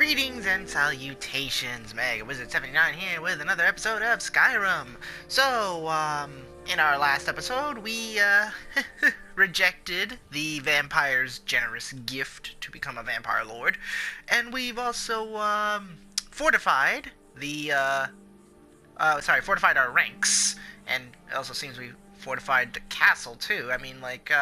Greetings and salutations, Mega Wizard 79 here with another episode of Skyrim. So, in our last episode, we, rejected the vampire's generous gift to become a vampire lord, and we've also, fortified the, fortified our ranks, and it also seems we fortified the castle, too. I mean, like,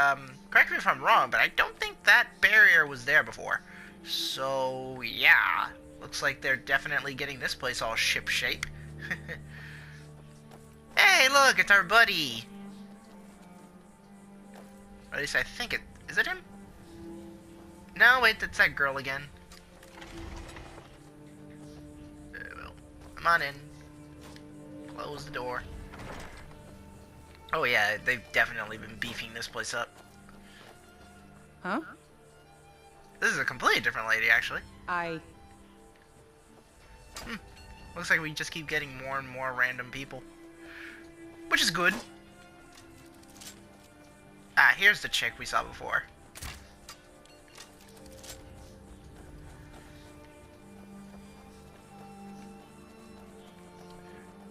correct me if I'm wrong, but I don't think that barrier was there before. So, yeah. Looks like they're definitely getting this place all ship-shape. Hey, look, it's our buddy! Or at least I think it... Is it him? No, wait, that's that girl again. Well, come on in. Close the door. Oh yeah, they've definitely been beefing this place up. Huh? This is a completely different lady, actually. Looks like we just keep getting more and more random people. Which is good. Ah, here's the chick we saw before.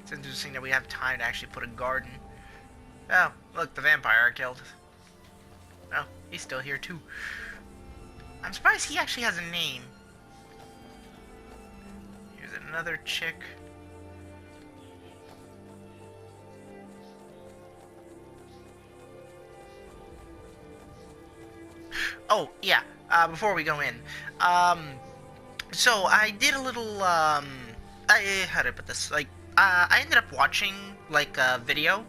It's interesting that we have time to actually put a garden. Oh, look, the vampire I killed. Oh, he's still here too. I'm surprised he actually has a name. Here's another chick. Oh, yeah, before we go in. So I did a little, how do I put this? Like, I ended up watching, like, a video,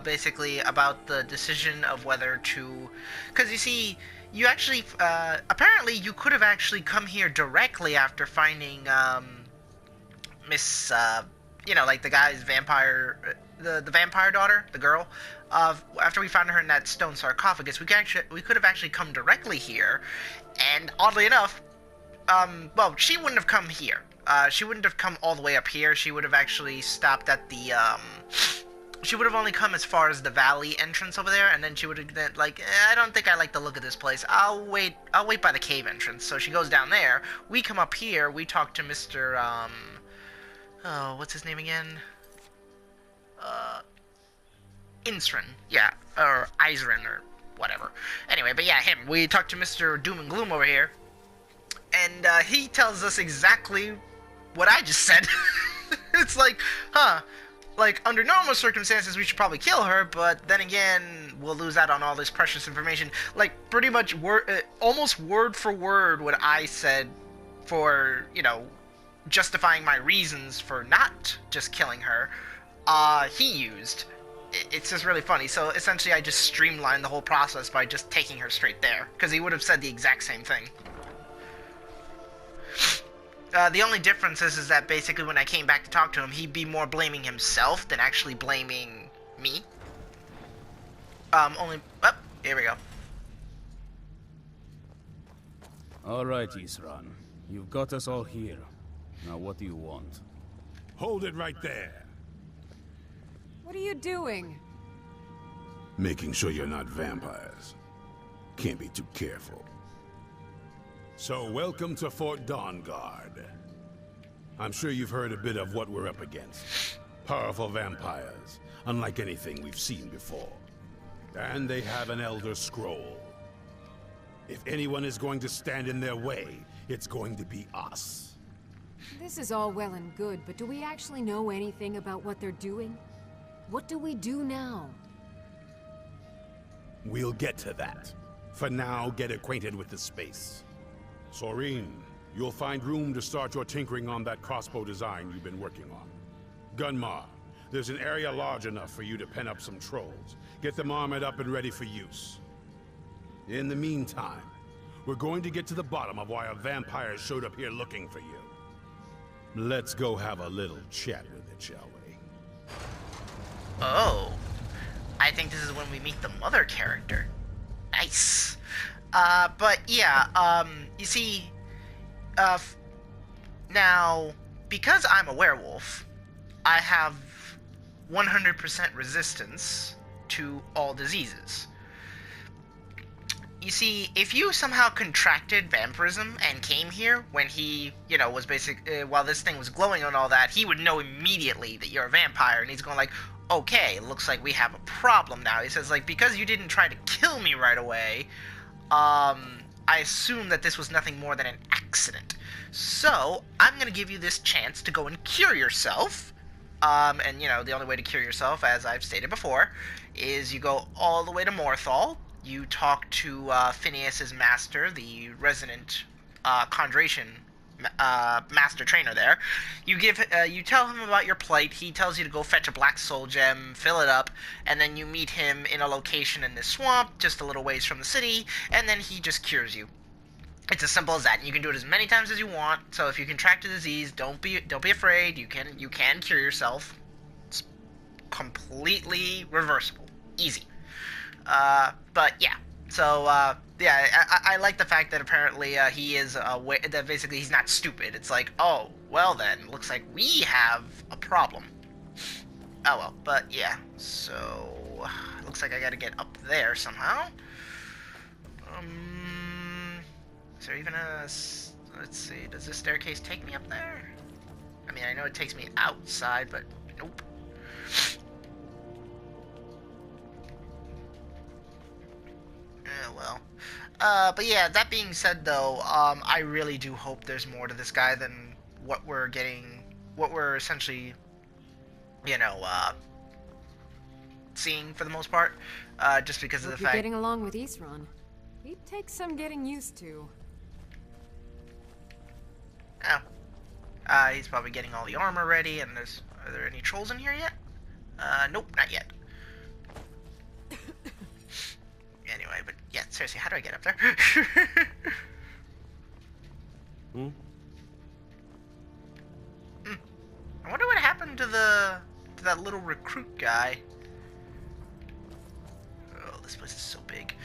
basically about the decision of whether to... Because, you see... You actually, apparently you could have actually come here directly after finding, Miss, you know, like the guy's vampire, the vampire daughter, the girl. After we found her in that stone sarcophagus, we could have actually come directly here, and oddly enough, well, she wouldn't have come here. She wouldn't have come all the way up here. She would have actually stopped at the, she would have only come as far as the valley entrance over there, and then she would have been like, I don't think I like the look of this place. I'll wait by the cave entrance. So she goes down there. We come up here. We talk to Mr. Oh, what's his name again? Insrin. Yeah, or Isrin, or whatever. Anyway, but yeah, him. We talk to Mr. Doom and Gloom over here, and he tells us exactly what I just said. It's like, huh. Like, under normal circumstances, we should probably kill her, but then again, we'll lose out on all this precious information. Like, pretty much almost word for word what I said for, you know, justifying my reasons for not just killing her, he used. It's just really funny. So, essentially, I just streamlined the whole process by just taking her straight there, because he would have said the exact same thing. The only difference is that basically when I came back to talk to him, he'd be more blaming himself than actually blaming me. Oh, here we go. Alright, Isran. You've got us all here. Now what do you want? Hold it right there. What are you doing? Making sure you're not vampires. Can't be too careful. So, welcome to Fort Dawnguard. I'm sure you've heard a bit of what we're up against. Powerful vampires, unlike anything we've seen before. And they have an Elder Scroll. If anyone is going to stand in their way, it's going to be us. This is all well and good, but do we actually know anything about what they're doing? What do we do now? We'll get to that. For now, get acquainted with the space. Soreen, you'll find room to start your tinkering on that crossbow design you've been working on. Gunmar, there's an area large enough for you to pen up some trolls. Get them armored up and ready for use. In the meantime, we're going to get to the bottom of why a vampire showed up here looking for you. Let's go have a little chat with it, shall we? Oh. I think this is when we meet the mother character. Nice. But yeah, you see, now, because I'm a werewolf, I have 100% resistance to all diseases. You see, if you somehow contracted vampirism and came here when he, you know, was while this thing was glowing and all that, he would know immediately that you're a vampire, and he's going like, okay, looks like we have a problem now. He says, like, because you didn't try to kill me right away, I assume that this was nothing more than an accident. So, I'm gonna give you this chance to go and cure yourself. And, you know, the only way to cure yourself, as I've stated before, is you go all the way to Morthal. You talk to Phineas's master, the resident conjuration master trainer there. You tell him about your plight. He tells you to go fetch a black soul gem, fill it up, and then you meet him in a location in this swamp, just a little ways from the city, and then he just cures you. It's as simple as that. You can do it as many times as you want. So if you contract a disease, don't be afraid. You can cure yourself. It's completely reversible, easy. But yeah. So yeah, I like the fact that apparently he is that basically he's not stupid. It's like, oh well, then looks like we have a problem. Oh well, but yeah. So looks like I got to get up there somehow. Is there even a... let's see, does this staircase take me up there? I mean, I know it takes me outside, but nope. Well. But yeah, that being said though, I really do hope there's more to this guy than what we're essentially, you know, seeing for the most part. Just because of the fact... You're getting along with Isran. He'd take some getting used to. Oh. He's probably getting all the armor ready, and are there any trolls in here yet? Nope, not yet. Anyway, but yeah, seriously, how do I get up there? I wonder what happened to that little recruit guy. Oh, this place is so big.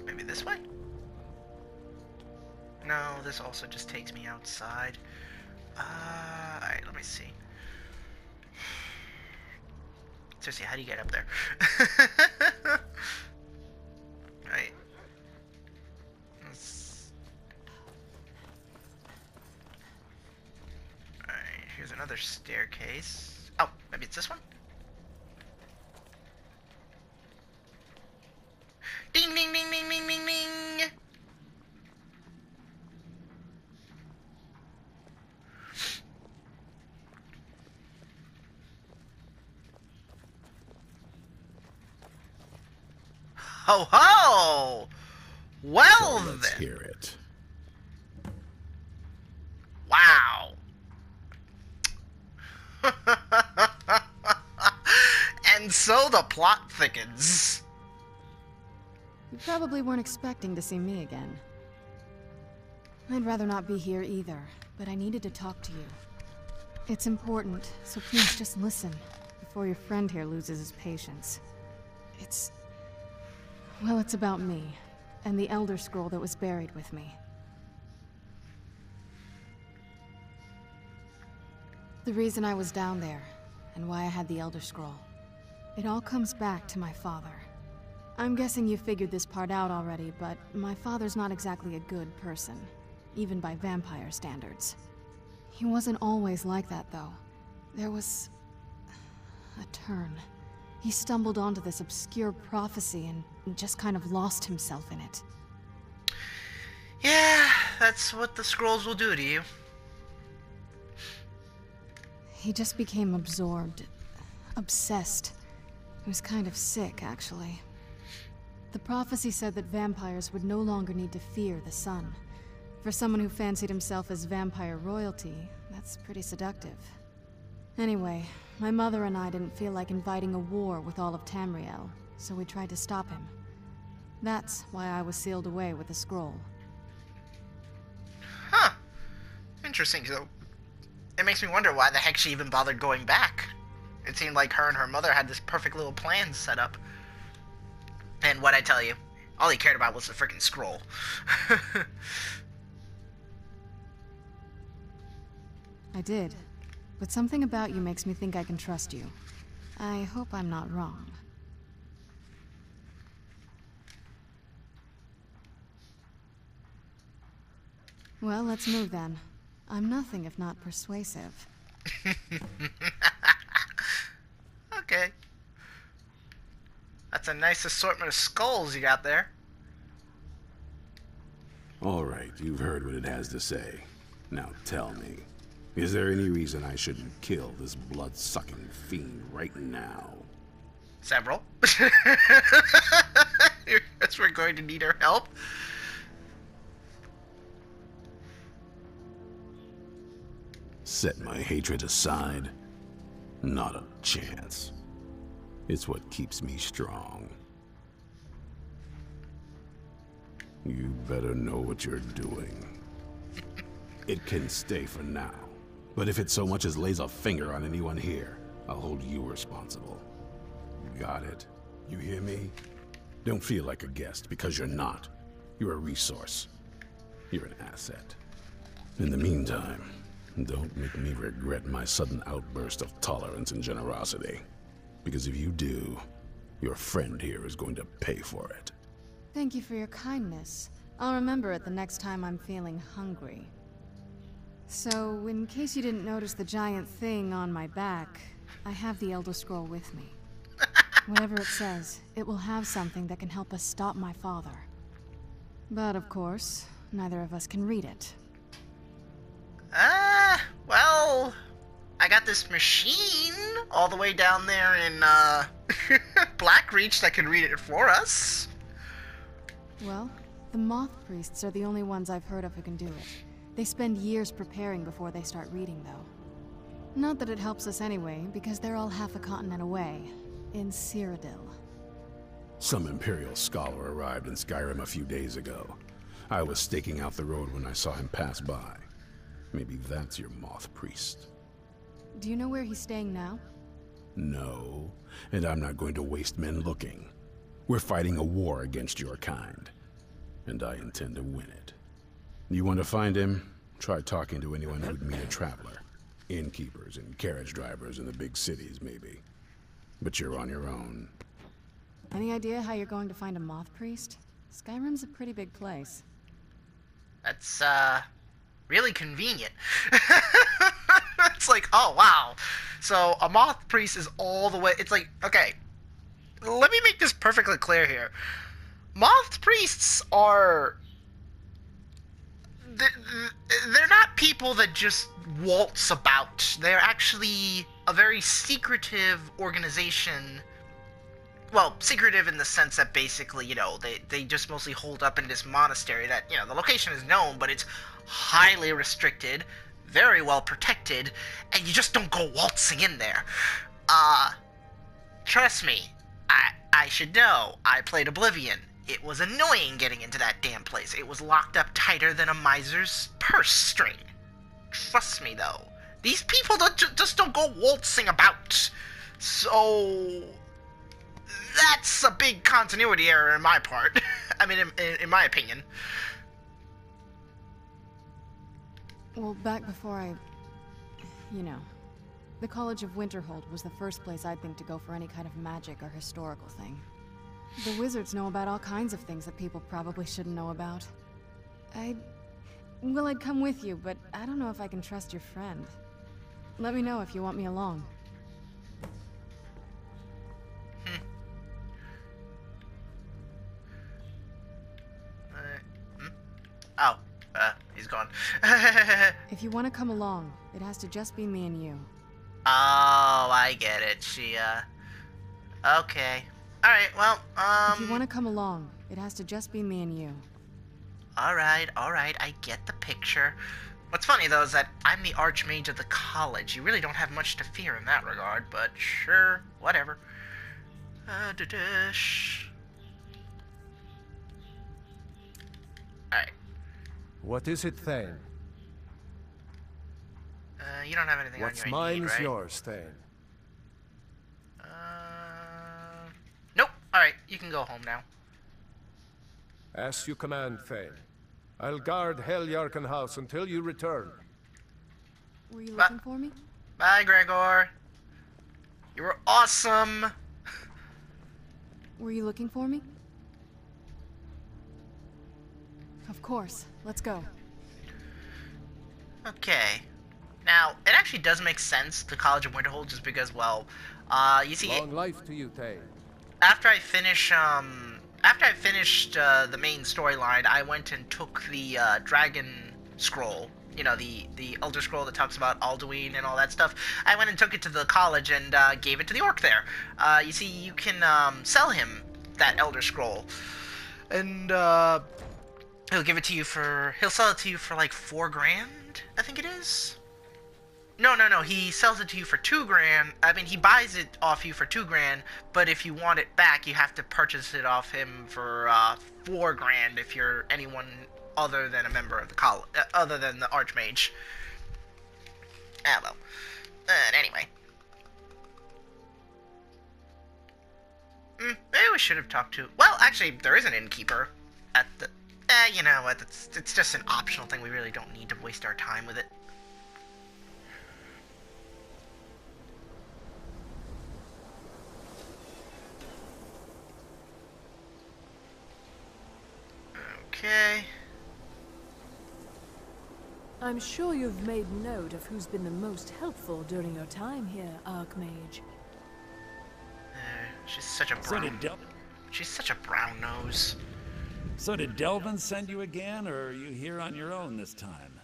Maybe this way? No, this also just takes me outside. Alright, let me see. Seriously, how do you get up there? Right. Alright, here's another staircase. Oh, maybe it's this one? Ding, ding, ding, ding, ding, ding, ding. Ho ho! Well so let's then. hear it. Wow. And so the plot thickens. You probably weren't expecting to see me again. I'd rather not be here either, but I needed to talk to you. It's important, so please just listen, before your friend here loses his patience. Well, it's about me, and the Elder Scroll that was buried with me. The reason I was down there, and why I had the Elder Scroll. It all comes back to my father. I'm guessing you figured this part out already, but my father's not exactly a good person, even by vampire standards. He wasn't always like that, though. There was a turn. He stumbled onto this obscure prophecy and just kind of lost himself in it. Yeah, that's what the scrolls will do to you. He just became absorbed, obsessed. He was kind of sick, actually. The prophecy said that vampires would no longer need to fear the sun. For someone who fancied himself as vampire royalty, that's pretty seductive. Anyway, my mother and I didn't feel like inviting a war with all of Tamriel, so we tried to stop him. That's why I was sealed away with the scroll. Huh. Interesting. So, it makes me wonder why the heck she even bothered going back. It seemed like her and her mother had this perfect little plan set up. And what I tell you, all he cared about was the freaking scroll. I did. But something about you makes me think I can trust you. I hope I'm not wrong. Well, let's move then. I'm nothing if not persuasive. Okay. That's a nice assortment of skulls you got there. All right, you've heard what it has to say. Now tell me, is there any reason I shouldn't kill this blood-sucking fiend right now? Several. Guess we're going to need our help. Set my hatred aside? Not a chance. It's what keeps me strong. You better know what you're doing. It can stay for now, but if it so much as lays a finger on anyone here, I'll hold you responsible. Got it? You hear me? Don't feel like a guest, because you're not. You're a resource. You're an asset. In the meantime, don't make me regret my sudden outburst of tolerance and generosity. Because if you do, your friend here is going to pay for it. Thank you for your kindness. I'll remember it the next time I'm feeling hungry. So, in case you didn't notice the giant thing on my back, I have the Elder Scroll with me. Whatever it says, it will have something that can help us stop my father. But of course, neither of us can read it. Well, I got this machine all the way down there in, Blackreach that can read it for us. Well, the Moth Priests are the only ones I've heard of who can do it. They spend years preparing before they start reading, though. Not that it helps us anyway, because they're all half a continent away, in Cyrodiil. Some Imperial scholar arrived in Skyrim a few days ago. I was staking out the road when I saw him pass by. Maybe that's your Moth Priest. Do you know where he's staying now? No, and I'm not going to waste men looking. We're fighting a war against your kind, and I intend to win it. You want to find him? Try talking to anyone who'd meet a traveler. Innkeepers and carriage drivers in the big cities, maybe. But you're on your own. Any idea how you're going to find a Moth Priest? Skyrim's a pretty big place. That's, really convenient. It's like, oh, wow. So, a Moth Priest is all the way... It's like, okay, let me make this perfectly clear here. Moth Priests are... They're not people that just waltz about. They're actually a very secretive organization. Well, secretive in the sense that basically, you know, they just mostly hold up in this monastery that, you know, the location is known, but it's highly restricted, very well protected, and you just don't go waltzing in there. Trust me, I should know. I played Oblivion. It was annoying getting into that damn place. It was locked up tighter than a miser's purse string. Trust me, though. These people just don't go waltzing about. So... that's a big continuity error in my part. I mean, in my opinion. Well, back before you know, the College of Winterhold was the first place I'd think to go for any kind of magic or historical thing. The wizards know about all kinds of things that people probably shouldn't know about. I'd come with you, but I don't know if I can trust your friend. Let me know if you want me along. He's gone. If you want to come along, it has to just be me and you. Oh, I get it. She, okay. Alright, well, If you want to come along, it has to just be me and you. Alright, I get the picture. What's funny, though, is that I'm the Archmage of the college. You really don't have much to fear in that regard, but sure, whatever. Alright. What is it, Thane? You don't have anything What's on you, mine is right? yours, Thane. Nope. Alright, you can go home now. As you command, Thane. I'll guard Heljarken House until you return. Were you looking for me? Bye, Gregor. You were awesome. Were you looking for me? Of course. Let's go. Okay. Now, it actually does make sense, the College of Winterhold, just because, well, you see... Long life to you, Thane. After I finished the main storyline, I went and took the Dragon Scroll, you know, the Elder Scroll that talks about Alduin and all that stuff. I went and took it to the college and gave it to the orc there. You see, you can sell him that Elder Scroll, and he'll give it to you for, he'll sell it to you for like 4 grand, I think it is. No, he sells it to you for 2 grand. I mean, he buys it off you for 2 grand, but if you want it back, you have to purchase it off him for 4 grand if you're anyone other than a member of the college, other than the Archmage. Ah, well. Anyway. Maybe we should have talked to... Well, actually, there is an innkeeper at the... you know what, it's just an optional thing. We really don't need to waste our time with it. Okay. I'm sure you've made note of who's been the most helpful during your time here, Archmage. She's such a brown... She's such a brown nose. So did Delvin send you again, or are you here on your own this time?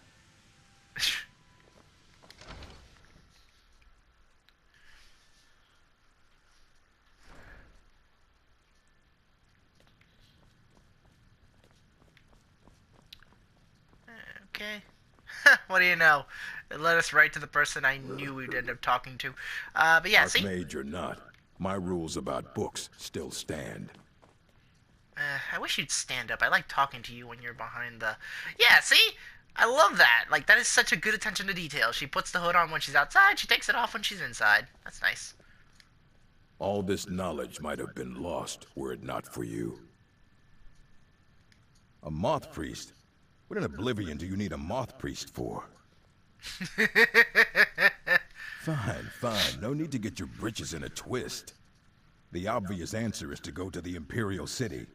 Okay. What do you know? It led us right to the person I knew we'd end up talking to. But yeah, see? Archmage or not, my rules about books still stand. I wish you'd stand up. I like talking to you when you're behind the... Yeah, see? I love that. Like, that is such a good attention to detail. She puts the hood on when she's outside, she takes it off when she's inside. That's nice. All this knowledge might have been lost were it not for you. A moth priest? What in oblivion do you need a moth priest for? Fine. No need to get your britches in a twist. The obvious answer is to go to the Imperial City.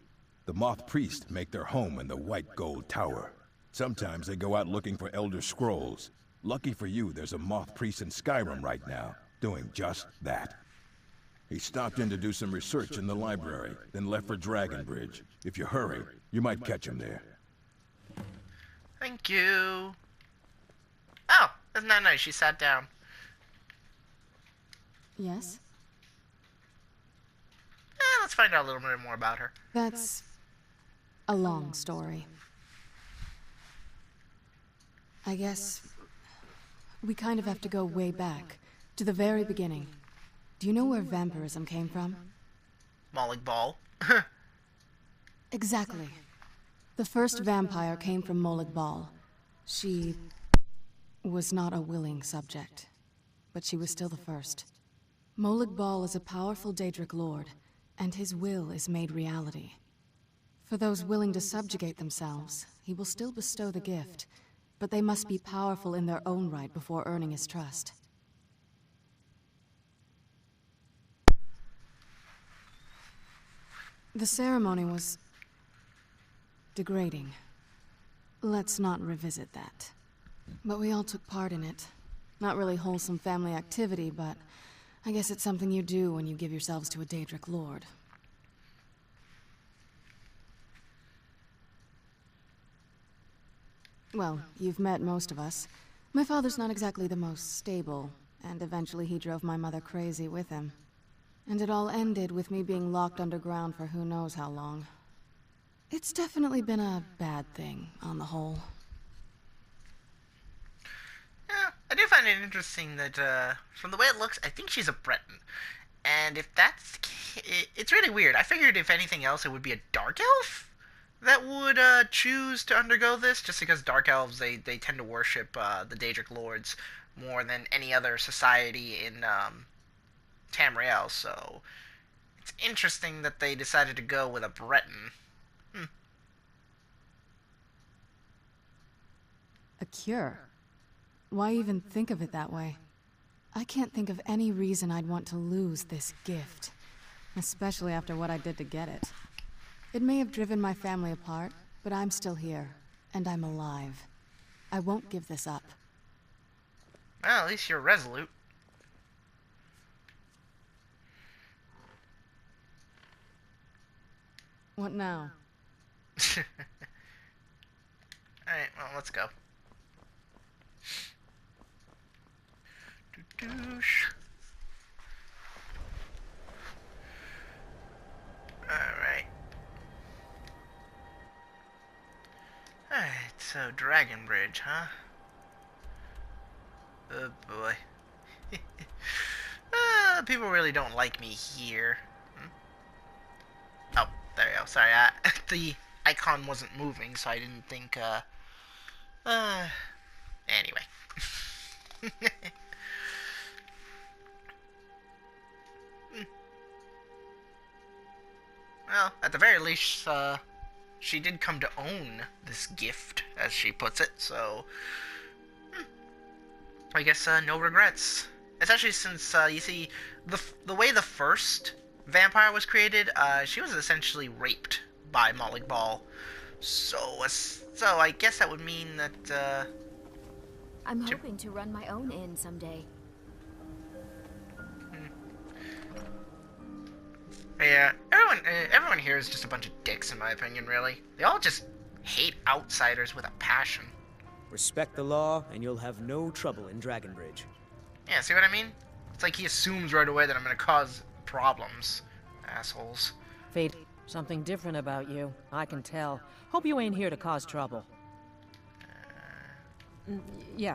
The moth priests make their home in the White Gold Tower. Sometimes they go out looking for Elder Scrolls. Lucky for you, there's a moth priest in Skyrim right now, doing just that. He stopped in to do some research in the library, then left for Dragonbridge. If you hurry, you might catch him there. Thank you. Oh, isn't that nice? She sat down. Yes? Let's find out a little bit more about her. That's a long story. I guess we kind of have to go way back, to the very beginning. Do you know where vampirism came from? Molly Ball. Exactly. The first vampire came from Molig Bal. She was not a willing subject, but she was still the first. Molig Bal is a powerful Daedric lord, and his will is made reality. For those willing to subjugate themselves, he will still bestow the gift, but they must be powerful in their own right before earning his trust. The ceremony was degrading. Let's not revisit that. But we all took part in it. Not really wholesome family activity, but I guess it's something you do when you give yourselves to a Daedric lord. Well, you've met most of us. My father's not exactly the most stable, and eventually he drove my mother crazy with him. And it all ended with me being locked underground for who knows how long. It's definitely been a bad thing, on the whole. Yeah, I do find it interesting that, from the way it looks, I think she's a Breton. And if that's... It's really weird. I figured if anything else, it would be a Dark Elf that would, choose to undergo this, just because Dark Elves, they tend to worship, the Daedric Lords more than any other society in, Tamriel, so... It's interesting that they decided to go with a Breton. A cure? why even think of it that way? I can't think of any reason I'd want to lose this gift. Especially after what I did to get it. It may have driven my family apart, but I'm still here. And I'm alive. I won't give this up. Well, at least you're resolute. What now? Alright, well, let's go. Doosh. Alright. Alright, so Dragon Bridge, huh? Oh boy. People really don't like me here. Oh, there we go. Sorry, the icon wasn't moving, so I didn't think, anyway. Well, at the very least, she did come to own this gift, as she puts it, so I guess no regrets. Especially since you see the way the first vampire was created, she was essentially raped by Malik Ball. So I guess that would mean that I'm hoping to run my own inn someday. Yeah, everyone here is just a bunch of dicks, in my opinion, really. They all just hate outsiders with a passion. Respect the law, and you'll have no trouble in Dragonbridge. Yeah, see what I mean? It's like he assumes right away that I'm gonna cause problems. Assholes. Fate, something different about you. I can tell. Hope you ain't here to cause trouble. Yeah,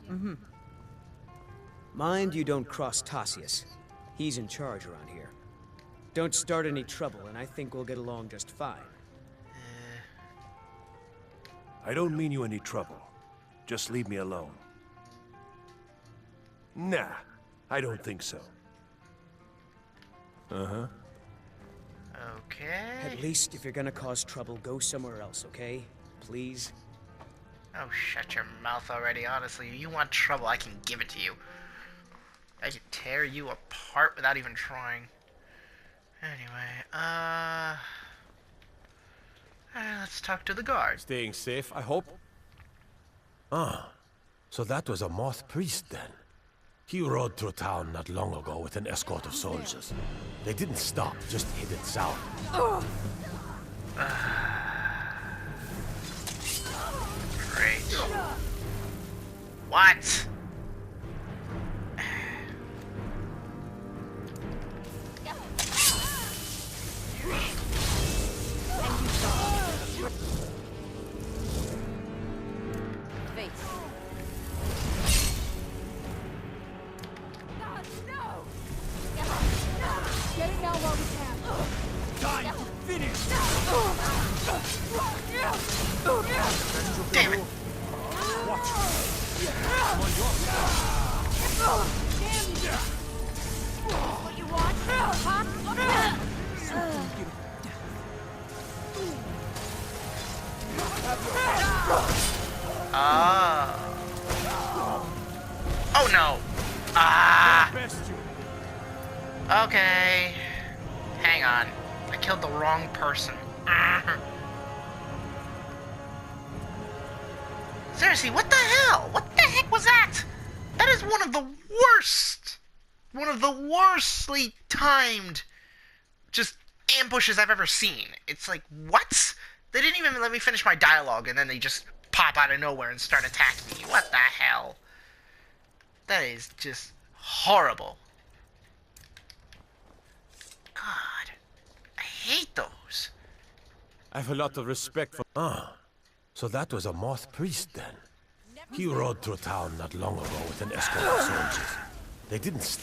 Mind you don't cross Tassius. He's in charge around here. Don't start any trouble, and I think we'll get along just fine. I don't mean you any trouble. Just leave me alone. Nah, I don't think so. Uh-huh. Okay. At least if you're gonna cause trouble, go somewhere else, okay? Please? Oh, shut your mouth already, honestly. You want trouble, I can give it to you. I can tear you apart without even trying. Anyway, let's talk to the guard. Staying safe, I hope? Ah, so that was a Moth priest then. He rode through town not long ago with an escort of soldiers. They didn't stop, just headed south. Great. What? Get it now while we can. Time to finish! Damn it! Watch! What you want? Huh? Oh no! Ah! Okay. Hang on. I killed the wrong person. Seriously, what the hell? What the heck was that? That is one of the worstly timed just ambushes I've ever seen. It's like, what? They didn't even let me finish my dialogue, and then they just pop out of nowhere and start attacking me. What the hell? That is just horrible. God, I hate those. I've a lot of respect for... Ah, so that was a Moth priest then. He rode through town not long ago with an escort of soldiers. They didn't...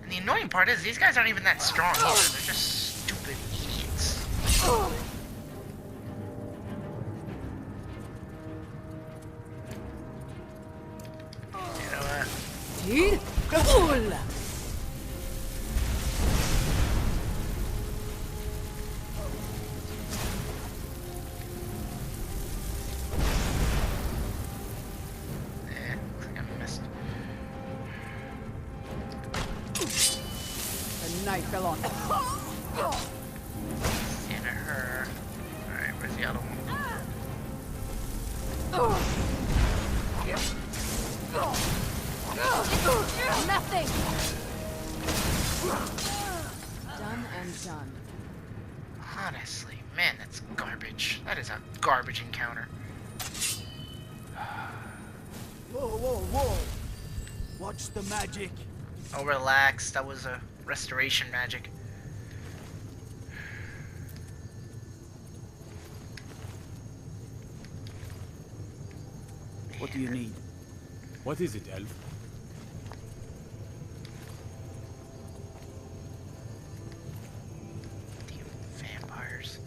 And the annoying part is, these guys aren't even that strong either. They're just stupid idiots. You know what? I fell on. And her. Alright, where's the other one? Nothing! Done and done. Honestly, man, that's garbage. That is a garbage encounter. Whoa, whoa, whoa! What's the magic? Oh, relax. That was a restoration magic. What do you need? What is it, Elf? Damn vampires.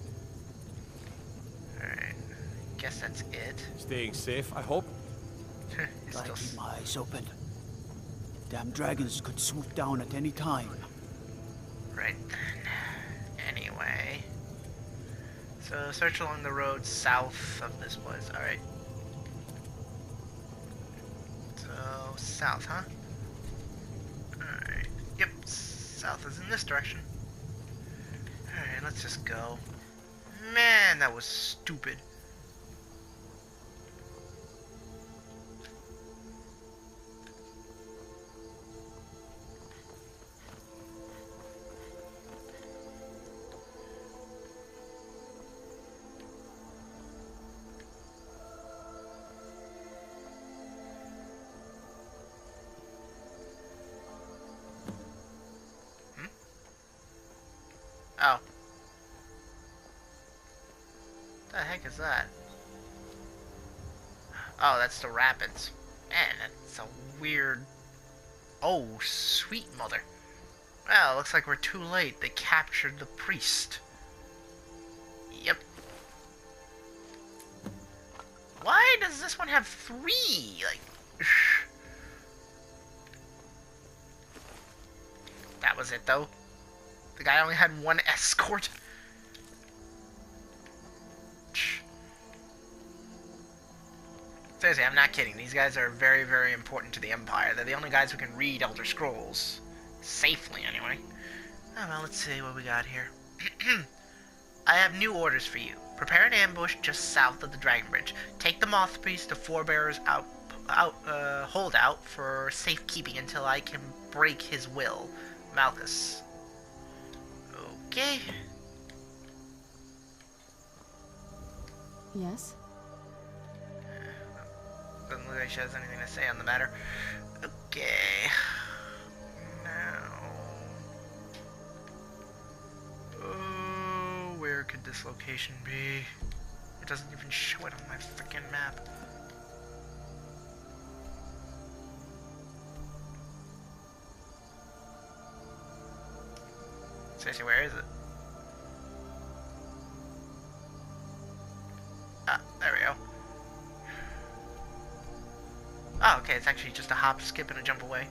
Alright. Guess that's it. Staying safe, I hope? Gotta keep my eyes open. Damn dragons could swoop down at any time. Right then. Anyway. So search along the road south of this place. Alright. So south, huh? Alright. Yep, south is in this direction. Alright, let's just go. Man, that was stupid. Oh. The heck is that? Oh, that's the rapids. Man, that's a weird... Oh, sweet mother. Well, looks like we're too late. They captured the priest. Yep. Why does this one have 3? Like... That was it, though. The guy only had 1 escort. Seriously, I'm not kidding. These guys are very, very important to the Empire. They're the only guys who can read Elder Scrolls. Safely, anyway. Oh, well, let's see what we got here. I have new orders for you. Prepare an ambush just south of the Dragon Bridge. Take the Moth Priest to Forebear's holdout for safekeeping until I can break his will. Malchus. Okay. Yes? Doesn't look like she has anything to say on the matter. Okay. Now... Oh, where could this location be? It doesn't even show it on my freaking map. Seriously, where is it? Ah, there we go. Oh, okay, it's actually just a hop, skip, and a jump away.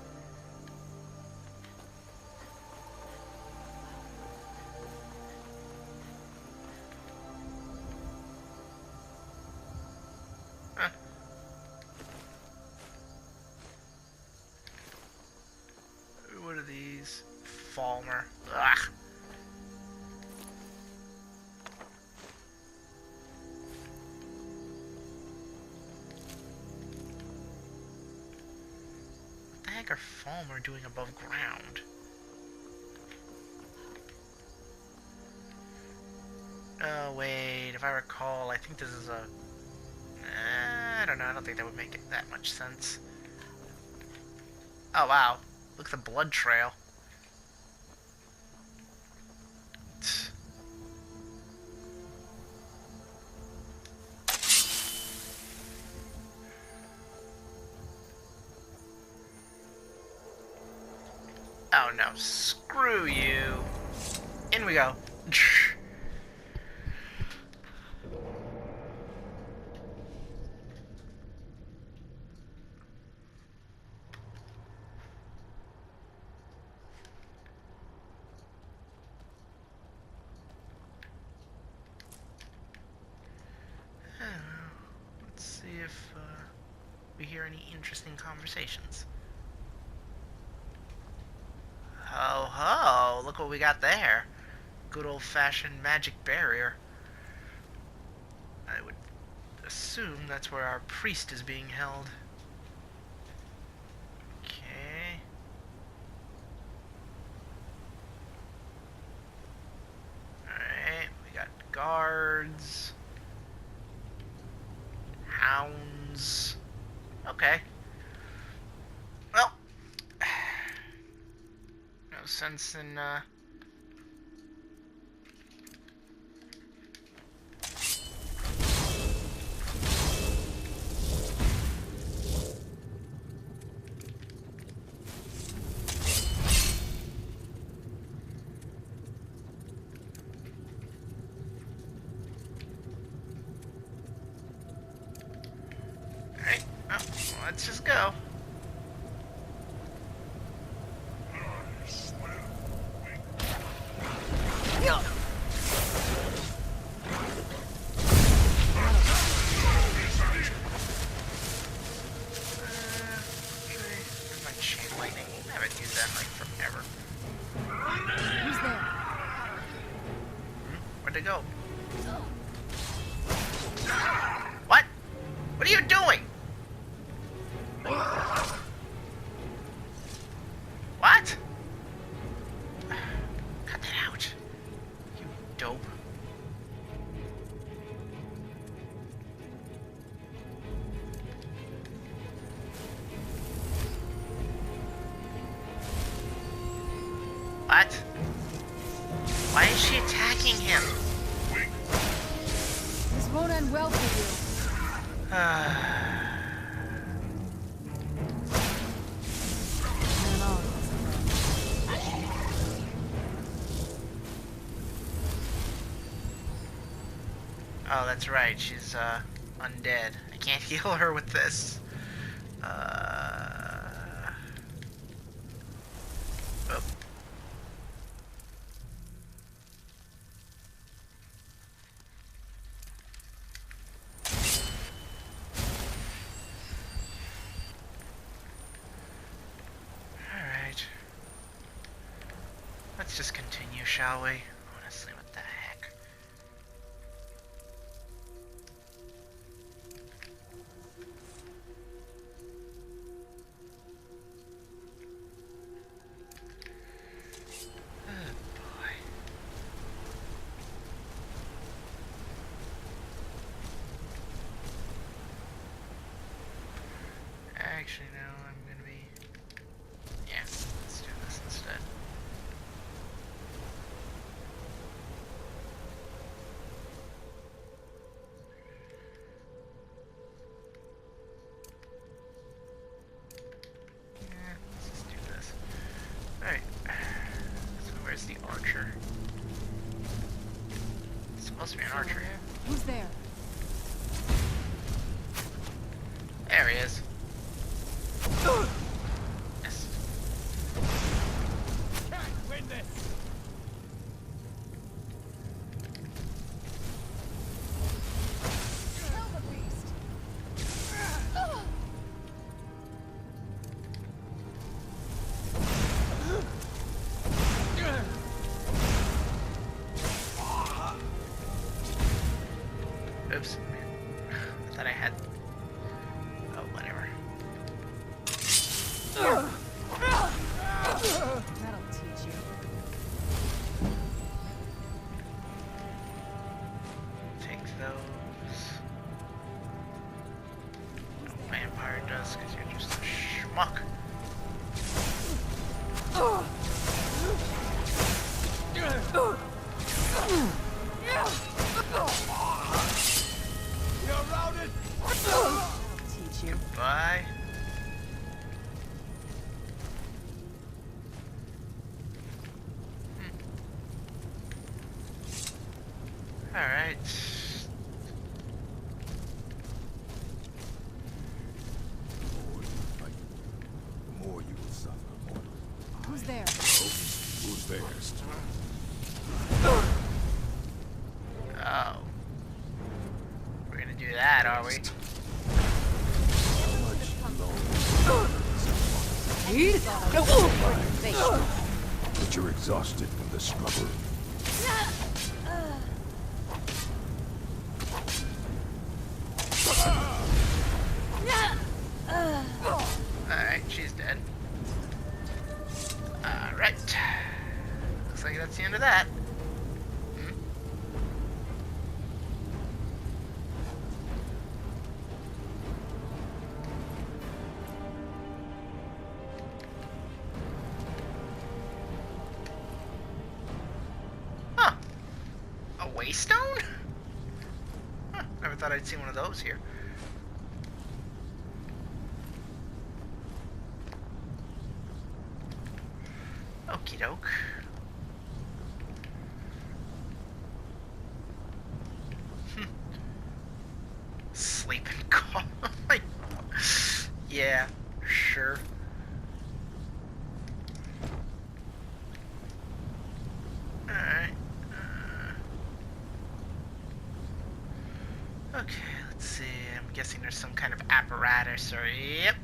Huh. What are these? Falmer. Ugh. What the heck are Falmer doing above ground? Oh, wait. If I recall, I think this is a... I don't know. I don't think that would make it that much sense. Oh, wow. Look at the blood trail. Oh no, screw you. In we go. Let's see if we hear any interesting conversations. Ho ho, Oh, look what we got there. Good old-fashioned magic barrier. I would assume that's where our priest is being held. Okay. Alright, we got guards. Hounds. Okay. Well, no sense in, Alright, well, let's just go. Where's my chain lightning? I haven't used that in like forever. Who's there? Where'd it go? What? What are you doing? What? Cut that out. You dope. What? Why is she attacking him? This won't end well for you. Oh, that's right. She's undead. I can't heal her with this. Oh. Alright. Let's just continue, shall we? Honestly, what the heck? Oh boy. Actually, no, I'm gonna be... Yeah, let's do this instead. Yeah, let's just do this. Alright. So where's the archer? It's supposed to be an archer. Who's there? There he is. Yes. Can't win this! Kill the beast. Oops. I thought I had... Oh, whatever. That'll teach you. Take those. No vampire does, because you're just a schmuck. You're routed! Teach you. Bye. Alright. The more you will suffer, mortal. Who's there? Who's there? Oh. We're gonna do that, are we? but you're exhausted from the struggle. Alright, she's dead. Alright. Looks like that's the end of that. Huh. A waystone? Huh. Never thought I'd see one of those here. Okie doke. Sleep and call. Yeah, sure. Alright. Okay, let's see. I'm guessing there's some kind of apparatus or... Yep.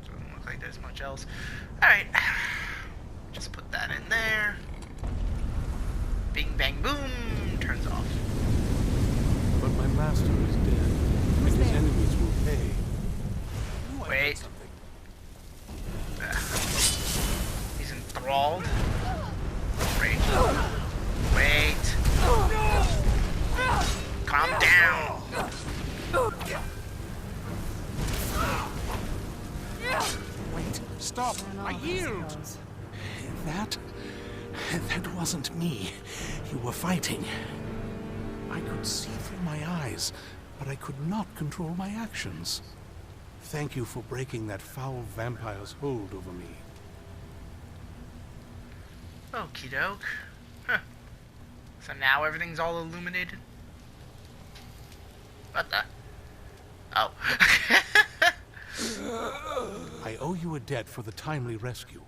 Doesn't look like there's much else. Alright. Just put that in there. Bing, bang, boom. Turns off. But my master is dead, and his enemies will pay. Wait. He's enthralled. Wait. Wait. Calm down. Wait, stop. I yield. That wasn't me. You were fighting. I could see through my eyes, but I could not control my actions. Thank you for breaking that foul vampire's hold over me. Okie doke. Huh. So now everything's all illuminated? What the? Oh. I owe you a debt for the timely rescue.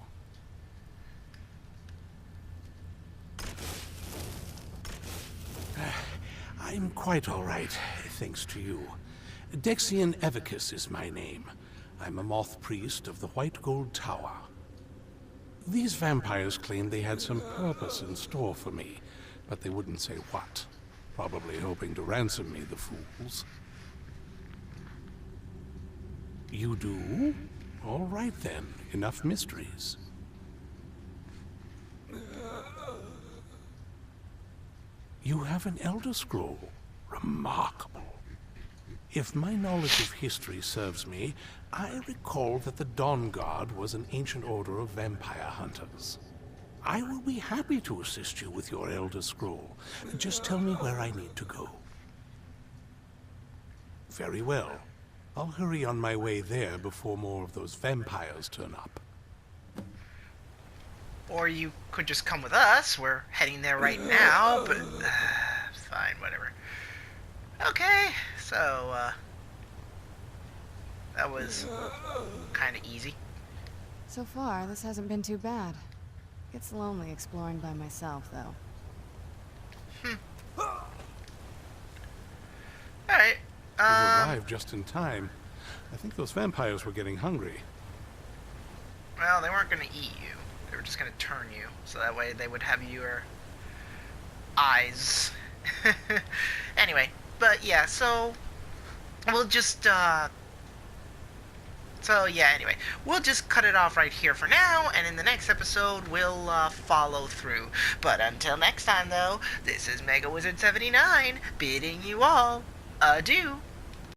I'm quite all right, thanks to you. Dexian Evicus is my name. I'm a moth priest of the White Gold Tower. These vampires claimed they had some purpose in store for me, but they wouldn't say what. Probably hoping to ransom me, the fools. You do? All right then, enough mysteries. You have an Elder Scroll. Remarkable. If my knowledge of history serves me, I recall that the Dawnguard was an ancient order of vampire hunters. I will be happy to assist you with your Elder Scroll. Just tell me where I need to go. Very well. I'll hurry on my way there before more of those vampires turn up. Or you could just come with us. We're heading there right now, but... fine, whatever. Okay, so, that was kind of easy. So far, this hasn't been too bad. Gets lonely exploring by myself, though. Alright, You arrived just in time. I think those vampires were getting hungry. well, they weren't going to eat you. They were just going to turn you, so that way they would have your eyes. Anyway, but yeah, so we'll just, anyway, we'll just cut it off right here for now, and in the next episode, we'll follow through. But until next time, though, this is Mega Wizard 79 bidding you all adieu.